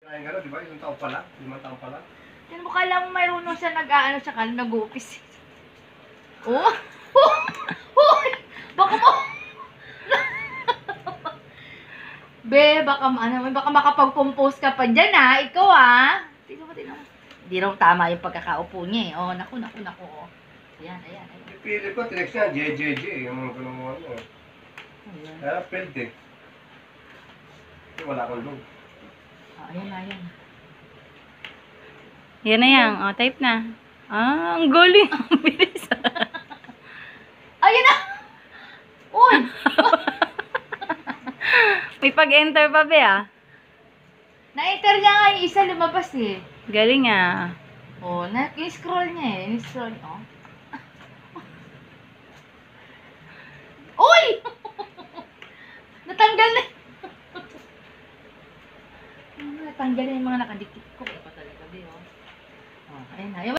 Kaya gano'n, di ba? Isang taon pa lang, 5 taon pa lang. Yan mo, kala mo mayroon siya nag-aano siya, nag-uupis. Oh! Hoy! Baka mo! Be, baka makapag-compose ka pa dyan, ha? Ikaw, ha? Tingnan mo. Hindi raw tama yung pagkakaupo niya, eh. Oh, naku. Oh. Ayan. Pili ko, tinext niya, JJJ, yung mga ganun mo ano. Ayan. Kaya, pwede. Wala kang log. Ayan. Yan na yan. O, type na. Ah, ang galing. Ang bilis. Ayan na! Uy! May pag-enter pa ba, ah? Na-enter niya nga yung isa lumabas, eh. Galing, ah. Oh, in-scroll niya, eh. In-scroll, oh. Uy! Natanggal na. Natanggal na yung mga nakadikit ko. Ito talaga, oh. Oh, ayun na.